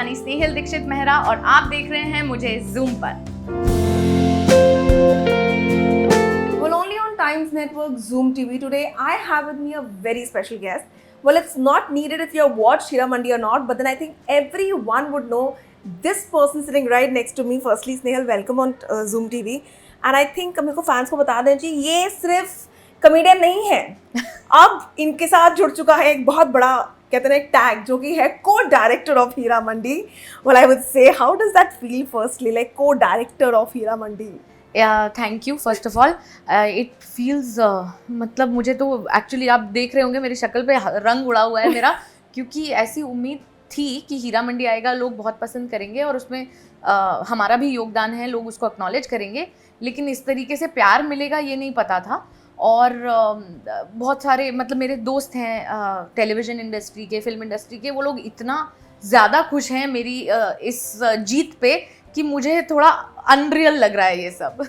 यानी स्नेहिल दीक्षित मेहरा और आप देख रहे हैं मुझे जूम पर। Well, only on Times Network Zoom TV today, I have with me a very special guest. Well, it's not needed if you have watched Hira Mandi or not, but then I think everyone would know this person sitting right next to me. Firstly, Snehal, welcome on Zoom TV. And I think मेरे को fans को बता दें जी, ये सिर्फ comedian नहीं है, अब इनके साथ जुड़ चुका है एक बहुत बड़ा कहते हैं एक टैग जो कि है co-director of Hira Mandi. Well, I would say, how does that feel firstly, like co-director of Hira Mandi? Thank you first of all. It feels मतलब मुझे तो एक्चुअली आप देख रहे होंगे मेरी शक्ल पे रंग उड़ा हुआ है मेरा, क्योंकि ऐसी उम्मीद थी कि हीरा मंडी आएगा, लोग बहुत पसंद करेंगे और उसमें हमारा भी योगदान है, लोग उसको एक्नॉलेज करेंगे, लेकिन इस तरीके से प्यार मिलेगा ये नहीं पता था। और बहुत सारे मतलब मेरे दोस्त हैं टेलीविज़न इंडस्ट्री के, फिल्म इंडस्ट्री के, वो लोग इतना ज़्यादा खुश हैं मेरी इस जीत पे कि मुझे थोड़ा अनरियल लग रहा है ये सब।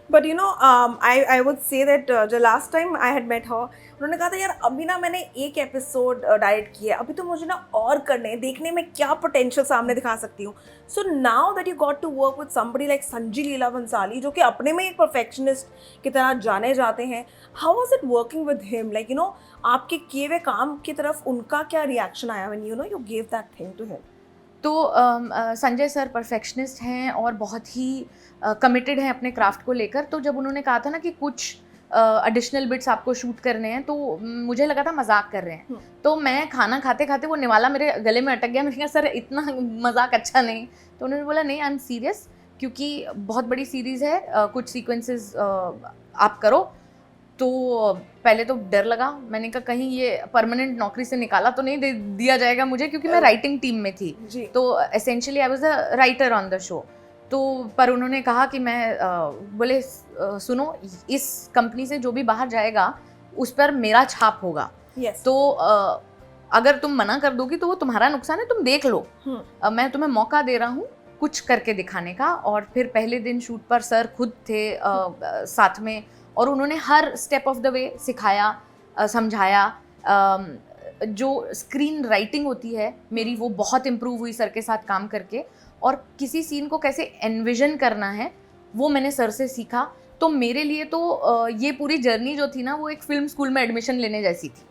But you know, I would say that the last time I had met her, उन्होंने कहा था यार अभी ना मैंने एक एपिसोड डायरेक्ट किया है, अभी तो मुझे ना और करने हैं, देखने में क्या पोटेंशियल सामने दिखा सकती हूँ। So now that you got to work with somebody like Sanjay Leela Bhansali, जो कि अपने में एक परफेक्शनिस्ट की तरह जाने जाते हैं, how was it working with him? Like you know, आपके किए हुए काम की तरफ उनका क्या रिएक्शन आया when you give that thing to him? तो संजय सर परफेक्शनिस्ट हैं और बहुत ही कमिटेड हैं अपने क्राफ्ट को लेकर। तो जब उन्होंने कहा था ना कि कुछ एडिशनल बिट्स आपको शूट करने हैं, तो मुझे लगा था मजाक कर रहे हैं। तो मैं खाना खाते खाते वो निवाला मेरे गले में अटक गया। मैंने कहा सर इतना मजाक अच्छा नहीं। तो उन्होंने बोला नहीं, आई एम सीरियस, क्योंकि बहुत बड़ी सीरीज़ है, कुछ सीक्वेंसेस आप करो। तो पहले तो डर लगा, मैंने कहा कहीं ये परमानेंट नौकरी से निकाला तो नहीं दिया जाएगा मुझे, क्योंकि मैं राइटिंग टीम में थी। तो essentially I was a writer on the show. तो पर उन्होंने कहा कि मैं बोले सुनो, इस कंपनी से जो भी बाहर जाएगा उस पर मेरा छाप होगा। तो अगर तुम मना कर दोगी तो वो तुम्हारा नुकसान है, तुम देख लो। मैं तुम्हें मौका दे रहा हूँ कुछ करके दिखाने का। और फिर पहले दिन शूट पर सर खुद थे साथ में, और उन्होंने हर स्टेप ऑफ द वे सिखाया, समझाया। जो स्क्रीन राइटिंग होती है मेरी, वो बहुत इम्प्रूव हुई सर के साथ काम करके। और किसी सीन को कैसे एनविजन करना है वो मैंने सर से सीखा। तो मेरे लिए तो ये पूरी जर्नी जो थी ना, वो एक फिल्म स्कूल में एडमिशन लेने जैसी थी।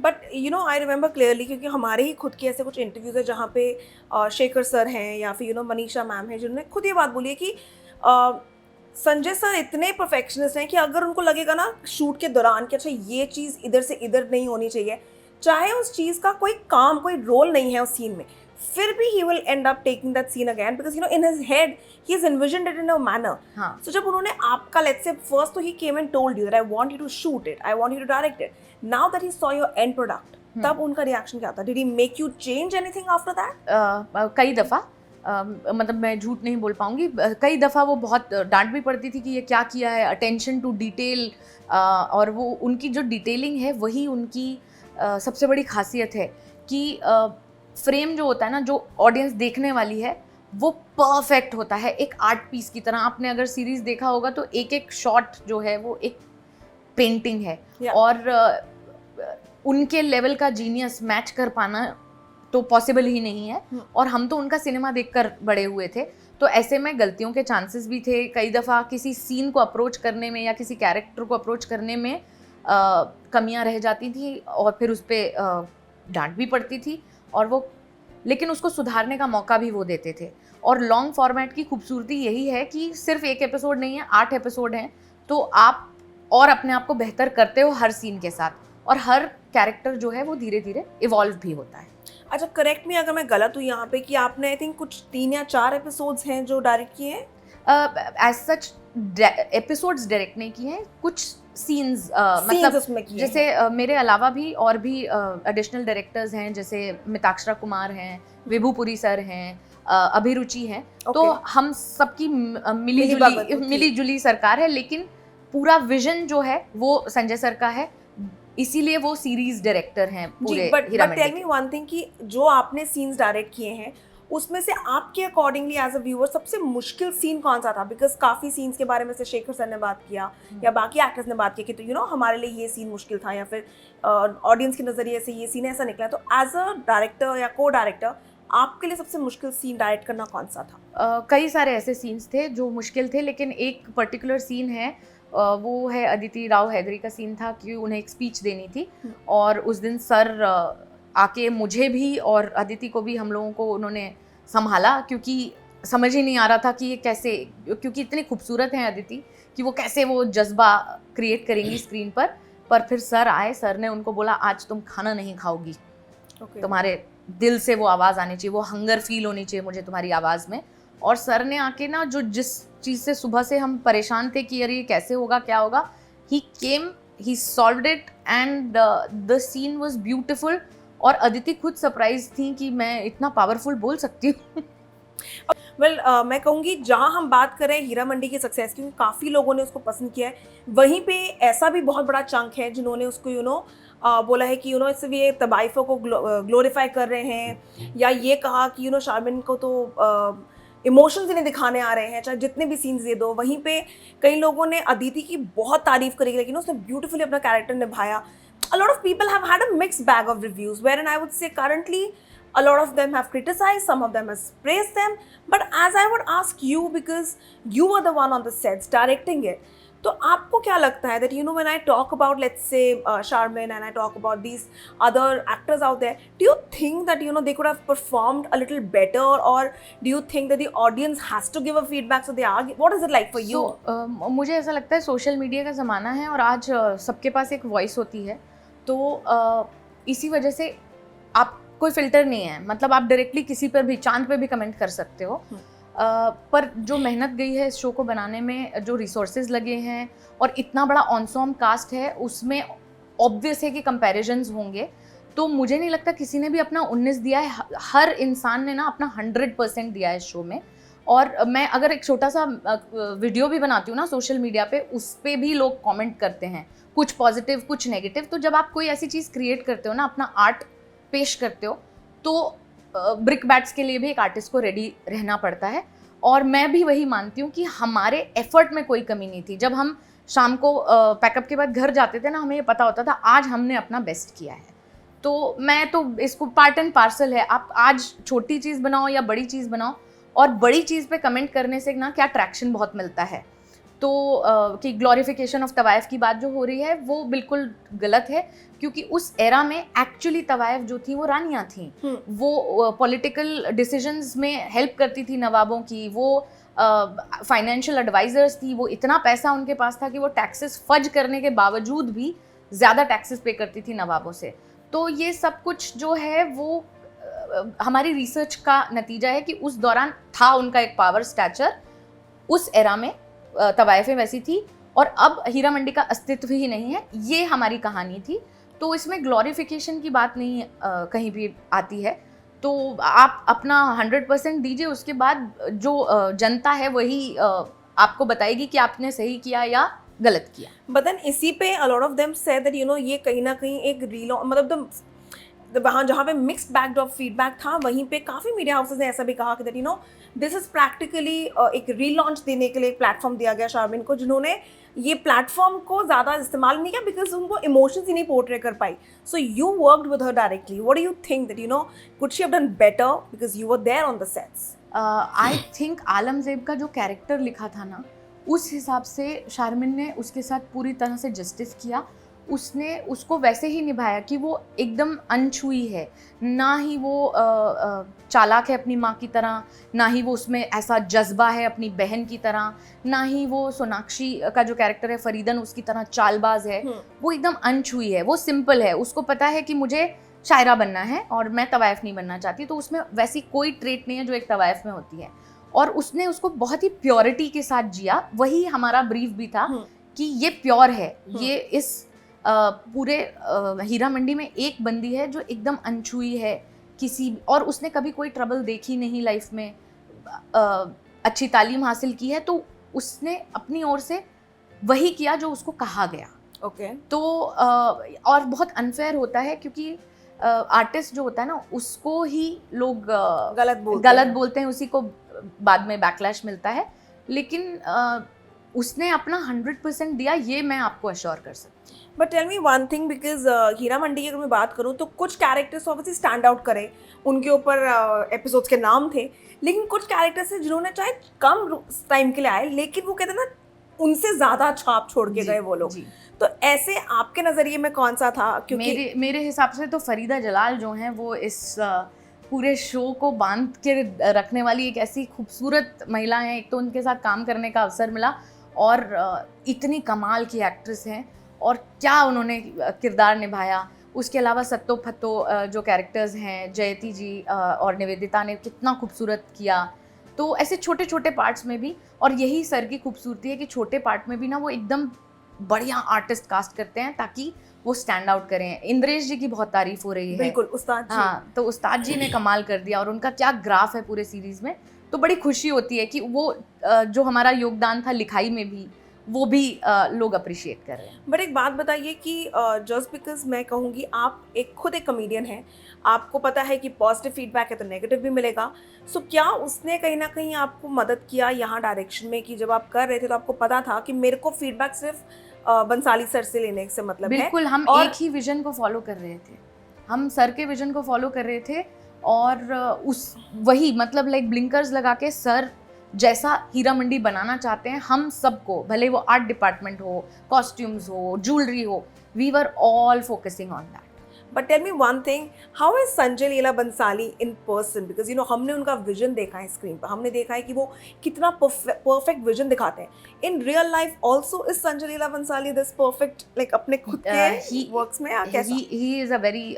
But you know, I remember clearly, क्योंकि हमारे ही खुद के ऐसे कुछ इंटरव्यूज़ है जहाँ पे शेखर सर हैं या फिर मनीषा मैम हैं, जिन्होंने खुद ये बात बोली है कि संजय सर इतने परफेक्शनिस्ट हैं कि अगर उनको लगेगा ना शूट के दौरान कि अच्छा ये चीज़ इधर से इधर नहीं होनी चाहिए, चाहे उस चीज़ का कोई काम, कोई रोल नहीं है उस सीन में, फिर भी he will end up taking that scene again because in his head he has envisioned it in a manner. So जब उन्होंने आपका let's say first तो he came and told you that I want you to shoot it, I want you to direct it. Now that he saw your end product, तब उनका reaction क्या था? Did he make you change anything after that? कई दफ़ा मतलब मैं झूठ नहीं बोल पाऊंगी, कई दफ़ा वो बहुत डांट भी पड़ती थी कि ये क्या किया है, अटेंशन टू डिटेल। और वो उनकी जो डिटेलिंग है वही उनकी सबसे बड़ी खासियत है कि फ्रेम जो होता है ना, जो ऑडियंस देखने वाली है, वो परफेक्ट होता है, एक आर्ट पीस की तरह। आपने अगर सीरीज़ देखा होगा तो एक एक शॉट जो है वो एक पेंटिंग है। और उनके लेवल का जीनियस मैच कर पाना तो पॉसिबल ही नहीं है। और हम तो उनका सिनेमा देखकर बड़े हुए थे, तो ऐसे में गलतियों के चांसेस भी थे। कई दफ़ा किसी सीन को अप्रोच करने में या किसी कैरेक्टर को अप्रोच करने में कमियां रह जाती थी, और फिर उस पर डांट भी पड़ती थी, और वो लेकिन उसको सुधारने का मौका भी वो देते थे। और लॉन्ग फॉर्मेट की खूबसूरती यही है कि सिर्फ एक एपिसोड नहीं है, 8 एपिसोड हैं, तो आप और अपने आप को बेहतर करते हो हर सीन के साथ, और हर कैरेक्टर जो है वो धीरे धीरे इवॉल्व भी होता है। अच्छा, करेक्ट मी अगर मैं गलत हूँ यहाँ पे, कि आपने आई थिंक कुछ 3 या 4 एपिसोड्स हैं जो डायरेक्ट किए हैं? एज सच एपिसोड्स डायरेक्ट नहीं किए हैं, कुछ सीन्स मतलब जैसे मेरे अलावा भी और भी एडिशनल डायरेक्टर्स हैं, जैसे मिताक्षरा कुमार हैं, विभूपुरी सर हैं, अभिरुचि हैं। तो हम सबकी मिली जुली सरकार है, लेकिन पूरा विजन जो है वो संजय सर का है, इसीलिए वो सीरीज डायरेक्टर हैं पूरे Heera Mandi. But tell me one thing, कि जो आपने सीन्स डायरेक्ट किए हैं उसमें से आपके अकॉर्डिंगली एज अ व्यूअर सबसे मुश्किल सीन कौन सा था? बिकॉज काफ़ी सीन्स के बारे में से शेखर सर ने बात किया या बाकी एक्टर्स ने बात की कि तो हमारे लिए ये सीन मुश्किल था, या फिर ऑडियंस के नज़रिए से ये सीन ऐसा निकला। तो एज अ डायरेक्टर या को डायरेक्टर आपके लिए सबसे मुश्किल सीन डायरेक्ट करना कौन सा था? कई सारे ऐसे सीन्स थे जो मुश्किल थे, लेकिन एक पर्टिकुलर सीन है, वो है अदिति राव हैदरी का सीन था कि उन्हें एक स्पीच देनी थी। और उस दिन सर आके मुझे भी और अदिति को भी, हम लोगों को उन्होंने संभाला, क्योंकि समझ ही नहीं आ रहा था कि ये कैसे, क्योंकि इतनी खूबसूरत हैं अदिति कि वो कैसे वो जज्बा क्रिएट करेंगी स्क्रीन पर फिर सर आए, सर ने उनको बोला आज तुम खाना नहीं खाओगी, तुम्हारे दिल से वो आवाज़ आनी चाहिए, वो हंगर फील होनी चाहिए मुझे तुम्हारी आवाज़ में। और सर ने आके ना, जो जिस चीज़ से सुबह से हम परेशान थे कि अरे ये कैसे होगा क्या होगा, he came, he solved it and the scene was beautiful. और अदिति खुद सरप्राइज थी कि मैं इतना पावरफुल बोल सकती हूँ। वेल मैं कहूँगी जहाँ हम बात करें हीरा मंडी की सक्सेस की, क्योंकि काफ़ी लोगों ने उसको पसंद किया है, वहीं पे ऐसा भी बहुत बड़ा चंक है जिन्होंने उसको बोला है कि सिर्फ ये तवाइफों को ग्लोरीफाई कर रहे हैं, या ये कहा कि शारमिन को तो इमोशंस ही नहीं दिखाने आ रहे हैं, चाहे जितने भी सीन्स दे दो। वहीं पे कई लोगों ने अदिति की बहुत तारीफ करी, लेकिन उसने ब्यूटीफुली अपना कैरेक्टर निभाया। A lot of people have had a mixed bag of reviews, wherein I would say currently a lot of them have criticized, some of them has praised them. But as I would ask you, because you were the one on the sets directing it, तो आपको क्या लगता है that when I talk about, let's say Charmin, and I talk about these other actors out there, do you think that they could have performed a little better, or do you think that the audience has to give a feedback so they are, what is it like for you? मुझे ऐसा लगता है social media का ज़माना है और आज सबके पास एक वॉइस होती है, तो इसी वजह से आप कोई फिल्टर नहीं है, मतलब आप डायरेक्टली किसी पर भी, चांद पे भी कमेंट कर सकते हो। पर जो मेहनत गई है इस शो को बनाने में, जो रिसोर्सेज लगे हैं और इतना बड़ा ऑनसॉम कास्ट है, उसमें ऑब्वियस है कि कंपैरिजन्स होंगे। तो मुझे नहीं लगता किसी ने भी अपना 19 दिया है, हर इंसान ने ना अपना 100% दिया है इस शो में। और मैं अगर एक छोटा सा वीडियो भी बनाती हूँ ना सोशल मीडिया पे, उस पर भी लोग कमेंट करते हैं, कुछ पॉजिटिव कुछ नेगेटिव। तो जब आप कोई ऐसी चीज़ क्रिएट करते हो ना, अपना आर्ट पेश करते हो, तो ब्रिक बैट्स के लिए भी एक आर्टिस्ट को रेडी रहना पड़ता है। और मैं भी वही मानती हूँ कि हमारे एफर्ट में कोई कमी नहीं थी। जब हम शाम को पैकअप के बाद घर जाते थे ना, हमें ये पता होता था आज हमने अपना बेस्ट किया है। तो मैं तो इसको पार्ट एंड पार्सल है, आप आज छोटी चीज़ बनाओ या बड़ी चीज़ बनाओ, और बड़ी चीज़ पे कमेंट करने से ना क्या ट्रैक्शन बहुत मिलता है। तो कि ग्लोरिफिकेशन ऑफ तवाइफ की बात जो हो रही है वो बिल्कुल गलत है, क्योंकि उस एरा में एक्चुअली तवाइफ जो थी वो रानियाँ थीं, वो पॉलिटिकल डिसीजंस में हेल्प करती थी नवाबों की, वो फाइनेंशियल एडवाइजर्स थी, वो इतना पैसा उनके पास था कि वो टैक्सेस फज करने के बावजूद भी ज़्यादा टैक्सेस पे करती थी नवाबों से। तो ये सब कुछ जो है वो हमारी रिसर्च का नतीजा है कि उस दौरान था उनका एक पावर स्टैचर, उस एरा में तवाइफें वैसी थी, और अब हीरा मंडी का अस्तित्व ही नहीं है। ये हमारी कहानी थी, तो इसमें ग्लोरिफिकेशन की बात नहीं कहीं भी आती है। तो आप अपना 100% दीजिए, उसके बाद जो जनता है वही आपको बताएगी कि आपने सही किया या गलत किया। बट देन इसी पे a lot of them said that ये कहीं ना कहीं एक मतलब वहाँ जहाँ पे मिक्स्ड बैग ऑफ फीडबैक था, वहीं पे काफ़ी मीडिया हाउसेस ने ऐसा भी कहा कि दैट दिस इज़ प्रैक्टिकली एक रीलॉन्च देने के लिए एक प्लेटफॉर्म दिया गया शारमिन को, जिन्होंने ये प्लेटफॉर्म को ज़्यादा इस्तेमाल नहीं किया बिकॉज उनको इमोशंस ही नहीं पोर्ट्रे कर पाई। So you worked with her directly, what do you think that could she have done better because you were there on the sets? I think Alamzeb का जो कैरेक्टर लिखा था ना, उस हिसाब से शारमिन ने उसके साथ पूरी तरह से जस्टिस किया। उसने उसको वैसे ही निभाया कि वो एकदम अनछुई है, ना ही वो चालाक है अपनी माँ की तरह, ना ही वो उसमें ऐसा जज्बा है अपनी बहन की तरह, ना ही वो सोनाक्षी का जो कैरेक्टर है फरीदन उसकी तरह चालबाज है। वो एकदम अनछुई है, वो सिंपल है, उसको पता है कि मुझे शायरा बनना है और मैं तवाइफ नहीं बनना चाहती। तो उसमें वैसी कोई ट्रेट नहीं है जो एक तवाइफ में होती है, और उसने उसको बहुत ही प्योरिटी के साथ जिया। वही हमारा ब्रीफ भी था कि ये प्योर है, ये इस पूरे हीरा मंडी में एक बंदी है जो एकदम अनछुई है किसी, और उसने कभी कोई ट्रबल देखी नहीं लाइफ में, अच्छी तालीम हासिल की है, तो उसने अपनी ओर से वही किया जो उसको कहा गया। ओके तो और बहुत अनफेयर होता है क्योंकि आर्टिस्ट जो होता है ना उसको ही लोग गलत बोलते हैं, उसी को बाद में बैकलैश मिलता है। लेकिन उसने अपना 100% दिया, ये मैं आपको अश्योर कर सकती हूँ। But tell me one thing, because Heera Mandi की अगर मैं बात करूँ तो कुछ कैरेक्टर्स ऑब्वियसली स्टैंड आउट करे, उनके ऊपर एपिसोड्स के नाम थे, लेकिन कुछ कैरेक्टर्स हैं जिन्होंने चाहे कम टाइम के लिए आए लेकिन वो कहते हैं ना उनसे ज़्यादा छाप छोड़ के गए वो लोग। तो ऐसे आपके नज़रिए में कौन सा था? क्योंकि मेरे हिसाब से तो फरीदा जलाल जो हैं वो इस पूरे शो को बांध के रखने वाली एक ऐसी खूबसूरत महिला हैं। एक तो उनके साथ काम करने का अवसर मिला और इतनी कमाल की एक्ट्रेस हैं और क्या उन्होंने किरदार निभाया। उसके अलावा सत्तो फत्तो जो कैरेक्टर्स हैं, जयती जी और निवेदिता ने कितना खूबसूरत किया। तो ऐसे छोटे छोटे पार्ट्स में भी, और यही सर की खूबसूरती है कि छोटे पार्ट में भी ना वो एकदम बढ़िया आर्टिस्ट कास्ट करते हैं ताकि वो स्टैंड आउट करें। इंद्रेश जी की बहुत तारीफ हो रही है। बिल्कुल, उस्ताद जी। हाँ, तो उस्ताद जी ने कमाल कर दिया और उनका क्या ग्राफ है पूरे सीरीज में। तो बड़ी खुशी होती है कि वो जो हमारा योगदान था लिखाई में भी, वो भी लोग अप्रिशिएट कर रहे हैं। बट एक बात बताइए कि जस्ट बिकॉज मैं कहूँगी आप खुद एक कॉमेडियन हैं, आपको पता है कि पॉजिटिव फीडबैक है तो नेगेटिव भी मिलेगा। सो क्या उसने कहीं ना कहीं आपको मदद किया यहाँ डायरेक्शन में कि जब आप कर रहे थे तो आपको पता था कि मेरे को फीडबैक सिर्फ बंसाली सर से लेने से मतलब है? बिल्कुल, हम एक ही विजन को फॉलो कर रहे थे, हम सर के विजन को फॉलो कर रहे थे और वही मतलब लाइक ब्लिंकर्स लगा के सर जैसा हीरा मंडी बनाना चाहते हैं हम सबको, भले वो आर्ट डिपार्टमेंट हो, कॉस्ट्यूम्स हो, ज्वेलरी हो, we were all focusing on that. But tell me one thing, how is Sanjay Leela Bhansali in person? Because हमने उनका विजन देखा है स्क्रीन पर, हमने देखा है कि वो कितना परफेक्ट विजन दिखाते हैं। In real life also is Sanjay Leela Bhansali this perfect, like अपने खुद के वर्क्स में? कैसा? ही इज अ वेरी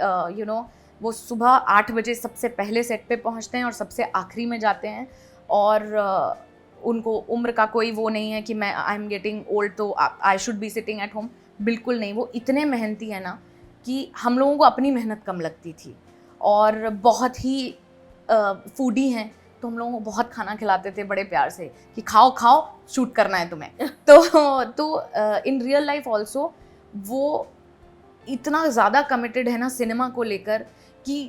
वो सुबह 8 बजे सबसे पहले सेट पे पहुंचते हैं और सबसे आखिरी में जाते हैं और उनको उम्र का कोई वो नहीं है कि मैं आई एम गेटिंग ओल्ड तो I should be sitting at home. बिल्कुल नहीं, वो इतने मेहनती है ना कि हम लोगों को अपनी मेहनत कम लगती थी और बहुत ही फूडी हैं तो हम लोगों को बहुत खाना खिलाते थे बड़े प्यार से कि खाओ खाओ, शूट करना है तुम्हें। तो इन रियल लाइफ ऑल्सो वो इतना ज़्यादा कमिटेड है ना सिनेमा को लेकर कि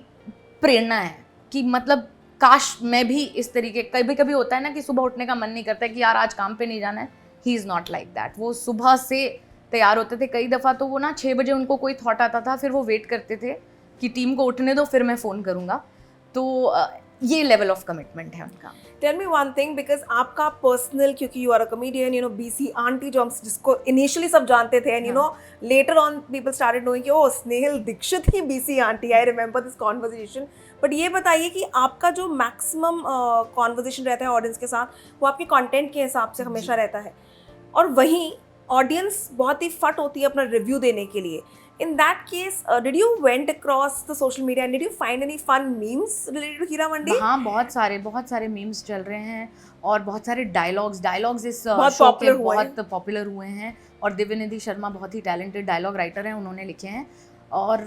प्रेरणा है कि मतलब काश मैं भी इस तरीके, कभी कभी होता है ना कि सुबह उठने का मन नहीं करता है कि यार आज काम पे नहीं जाना है। He is not like that. वो सुबह से तैयार होते थे। कई दफ़ा तो वो ना 6 बजे उनको कोई थॉट आता था, फिर वो वेट करते थे कि टीम को उठने दो फिर मैं फ़ोन करूँगा। तो ये लेवल ऑफ कमिटमेंट है उनका। Tell me one thing, because आपका पर्सनल, क्योंकि you are a comedian, BC aunty जो हम जिसको इनिशियली सब जानते थे, and later on people started knowing कि ओ स्नेहल दीक्षित ही BC aunty. I remember this conversation. But ये बताइए कि आपका जो मैक्सिमम कॉन्वर्जेशन रहता है ऑडियंस के साथ, वो आपके कंटेंट के हिसाब से हमेशा रहता है, और वहीं ऑडियंस बहुत ही फट होती है अपना रिव्यू देने के लिए। In that case, did you went across the social media and did you find any fun memes related to Heera Mandi? हाँ, बहुत सारे मीम्स चल रहे हैं और बहुत सारे डायलॉग्स इस बहुत शो के बहुत पॉपुलर हुए हैं और दिव्यनिधि शर्मा बहुत ही टैलेंटेड डायलॉग राइटर हैं, उन्होंने लिखे हैं और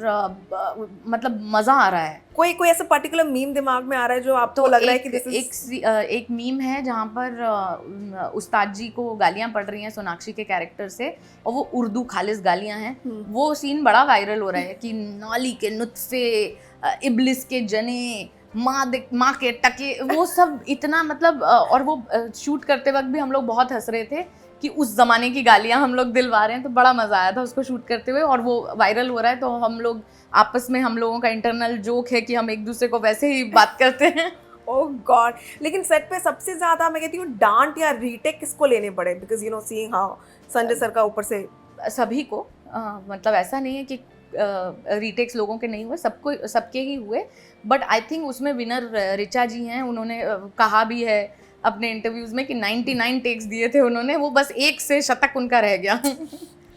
मतलब मज़ा आ रहा है। कोई ऐसा पर्टिकुलर मीम दिमाग में आ रहा है जो आपको लग रहा है कि दिस इज? एक मीम है जहाँ पर उस्ताद जी को गालियाँ पड़ रही हैं सोनाक्षी के कैरेक्टर से और वो उर्दू खालिस गालियाँ हैं। वो सीन बड़ा वायरल हो रहा है कि नौली के नुत्फे, इब्लिस के जने, माँ के टके, वो सब इतना मतलब और वो शूट करते वक्त भी हम लोग बहुत हंस रहे थे कि उस ज़माने की गालियाँ हम लोग दिलवा रहे हैं। तो बड़ा मज़ा आया था उसको शूट करते हुए और वो वायरल हो रहा है। तो हम लोग आपस में, हम लोगों का इंटरनल जोक है कि हम एक दूसरे को वैसे ही बात करते हैं। ओह गॉड। लेकिन सेट पे सबसे ज़्यादा मैं कहती हूँ डांट या रीटेक किसको लेने पड़े? Because seeing how Sanjay sir का ऊपर से सभी को मतलब ऐसा नहीं है कि रीटेक्स लोगों के नहीं हुए, सबके ही हुए। बट आई थिंक उसमें विनर ऋचा जी हैं। उन्होंने कहा भी है अपने इंटरव्यूज में कि 99 टेक्स दिए थे उन्होंने, वो बस एक से शतक उनका रह गया।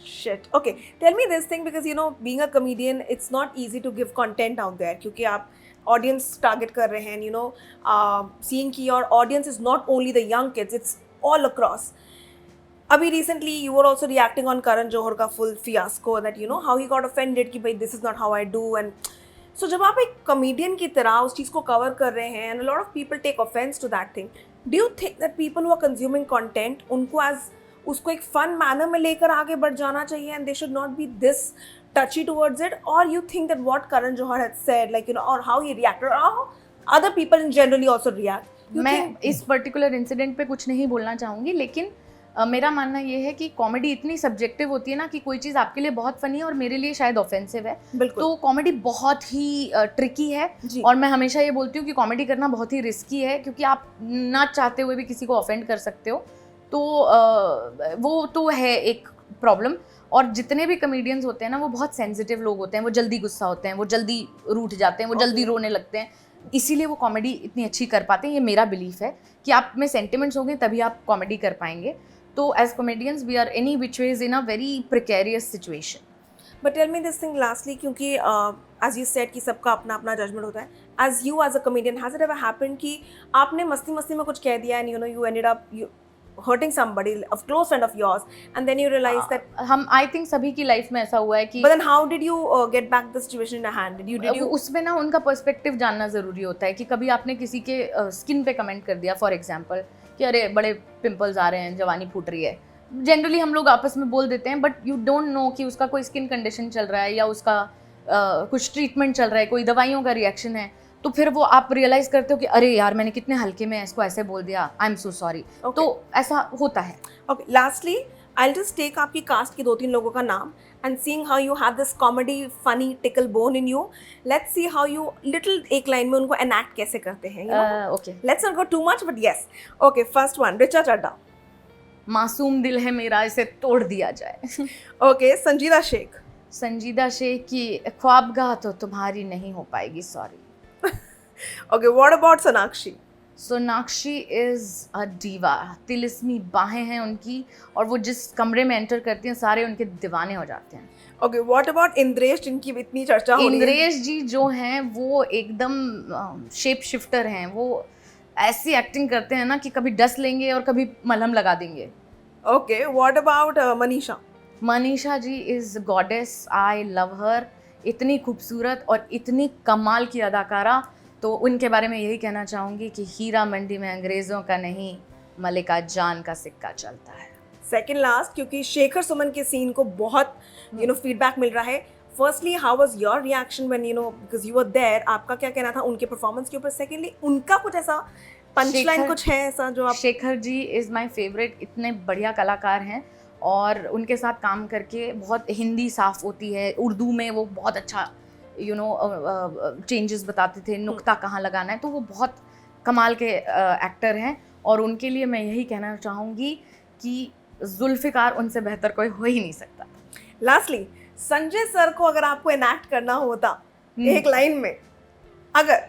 Shit. Okay, tell me this thing, because being a comedian, it's not easy to give content out there क्योंकि आप audience target कर रहे हैं, seeing कि your audience is not only the young kids, it's all across. अभी recently you were also reacting on Karan Johar का full fiasco that how he got offended कि भाई this is not how I do, and so जब आप एक comedian की तरह उस चीज़ को cover कर रहे हैं and a lot of people take offense to that thing, do you think that people who are consuming content उनको as उसको एक फन मैनर में लेकर आगे बढ़ जाना चाहिए and they should not be this touchy towards it, और you think that what Karan Johar had said, like और how he reacted, other people in generally also react? मैं इस पर्टिकुलर इंसिडेंट पे कुछ नहीं बोलना चाहूँगी, लेकिन मेरा मानना ये है कि कॉमेडी इतनी सब्जेक्टिव होती है ना कि कोई चीज़ आपके लिए बहुत फनी है और मेरे लिए शायद ऑफेंसिव है। बिल्कुल। तो कॉमेडी बहुत ही ट्रिकी है जी। और मैं हमेशा ये बोलती हूँ कि कॉमेडी करना बहुत ही रिस्की है, क्योंकि आप ना चाहते हुए भी किसी को ऑफेंड कर सकते हो। तो वो तो है एक प्रॉब्लम। और जितने भी कमेडियंस होते हैं ना, वो बहुत सेंसिटिव लोग होते हैं, वो जल्दी गुस्सा होते हैं, वो जल्दी रूठ जाते हैं, वो जल्दी रोने लगते हैं। इसीलिए वो कॉमेडी इतनी अच्छी कर पाते हैं। ये मेरा बिलीफ है कि आप में सेंटिमेंट्स होंगे तभी आप कॉमेडी कर पाएंगे। तो as comedians we are any which ways in a very precarious situation. But tell me this thing lastly, क्योंकि एज यू सेड कि सबका अपना अपना जजमेंट होता है, as you as a comedian has it ever happened कि आपने मस्ती मस्ती में कुछ कह दिया and you ended up hurting somebody, a close friend of yours, and then you realize that हम आई थिंक सभी की लाइफ में ऐसा हुआ है कि but then how did you get back the situation in a hand? Did you उसमें ना उनका पर्सपेक्टिव जानना ज़रूरी होता है कि कभी आपने किसी के स्किन पे कमेंट कर दिया, फॉर एग्जांपल कि अरे बड़े पिंपल्स आ रहे हैं, जवानी फूट रही है। जनरली हम लोग आपस में बोल देते हैं, बट यू डोंट नो कि उसका कोई स्किन कंडीशन चल रहा है या उसका कुछ ट्रीटमेंट चल रहा है, कोई दवाइयों का रिएक्शन है। तो फिर वो आप रियलाइज करते हो कि अरे यार मैंने कितने हल्के में इसको ऐसे बोल दिया, आई एम सो सॉरी। तो ऐसा होता है। Okay, lastly I will just take आपकी कास्ट के 2-3 लोगों का नाम and seeing how you have this comedy funny tickle bone in you, let's see how you little एक लाइन में उनको एनैक्ट कैसे करते हैं। Okay, let's not go too much but yes. Okay, first one, Richa Chadha. मासूम दिल है मेरा, इसे तोड़ दिया जाए। ओके, संजीदा शेख। संजीदा शेख की ख्वाबगाह तो तुम्हारी नहीं हो पाएगी, sorry. Okay, what about Sonakshi? Sonakshi is a diva. तिलिस्मी बाहें हैं उनकी, और वो जिस कमरे में एंटर करती हैं सारे उनके दीवाने हो जाते हैं। ओके, व्हाट अबाउट इंद्रेश, जिनकी इतनी चर्चा हो रही है? इंद्रेश जी जो हैं वो एकदम शेप शिफ्टर हैं। वो ऐसी एक्टिंग करते हैं ना कि कभी डस लेंगे और कभी मलहम लगा देंगे। Okay, what about Manisha? Manisha ji is goddess, I love her. इतनी खूबसूरत और इतनी कमाल की अदाकारा। तो उनके बारे में यही कहना चाहूँगी कि हीरा मंडी में अंग्रेज़ों का नहीं, मलिका जान का सिक्का चलता है। सेकंड लास्ट, क्योंकि शेखर सुमन के सीन को बहुत फीडबैक मिल रहा है। Firstly, how was your reaction when because you were there? आपका क्या कहना था उनके परफॉर्मेंस के ऊपर? सेकंडली, उनका कुछ ऐसा पंचलाइन कुछ है ऐसा जो आप? Shekhar ji is my favourite. इतने बढ़िया कलाकार हैं और उनके साथ काम करके बहुत हिंदी साफ़ होती है, उर्दू में वो बहुत अच्छा चेंजेस बताते थे, नुक्ता कहाँ लगाना है। तो वो बहुत कमाल के एक्टर हैं और उनके लिए मैं यही कहना चाहूँगी कि जुल्फ़िकार उनसे बेहतर कोई हो ही नहीं सकता। लास्टली, संजय सर को अगर आपको एनैक्ट करना होता एक लाइन में, अगर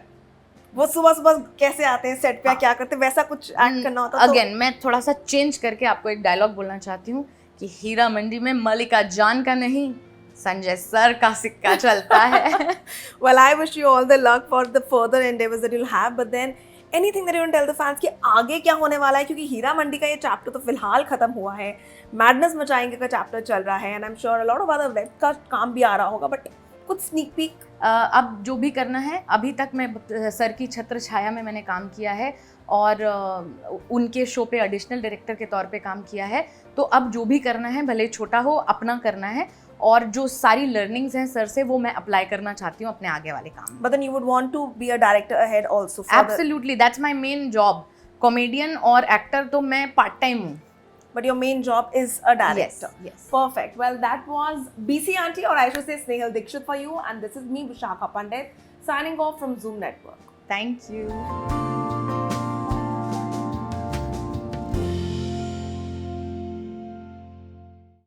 वो सुबह सुबह कैसे आते हैं सेट पे, क्या करते, वैसा कुछ एक्ट करना होता अगेन मैं थोड़ा सा चेंज करके आपको एक डायलॉग बोलना चाहती हूँ कि हीरा मंडी में मलिका जान का नहीं, संजय सर का सिक्का चलता है। Well, I wish you all the luck for the further endeavors that you'll have, but then anything that you want to tell the fans कि आगे क्या होने वाला है? क्योंकि हीरा मंडी का ये चैप्टर तो फिलहाल खत्म हुआ है, मैडनेस मचाएंगे का चैप्टर चल रहा है, and I am sure a lot of other web का काम भी आ रहा होगा, बट कुछ स्नीक पीक? अब जो भी करना है, अभी तक मैं सर की छत्र छाया में मैंने काम किया है और उनके शो पे एडिशनल डायरेक्टर के तौर पे काम किया है। तो अब जो भी करना है, भले छोटा हो, अपना करना है और जो सारी लर्निंग्स हैं सर से वो मैं अप्लाई करना चाहती हूँ अपने आगे वाले काम में। But then you would want to be a director ahead also. Absolutely, that's my main job. Comedian और एक्टर तो मैं पार्ट टाइम हूँ। But your main job is a director. Yes. Perfect. Well, that was BC Aunty, or I should say Snehal Dikshit for you, and this is me, Vishakha Pandit, signing off from Zoom Network. Thank you.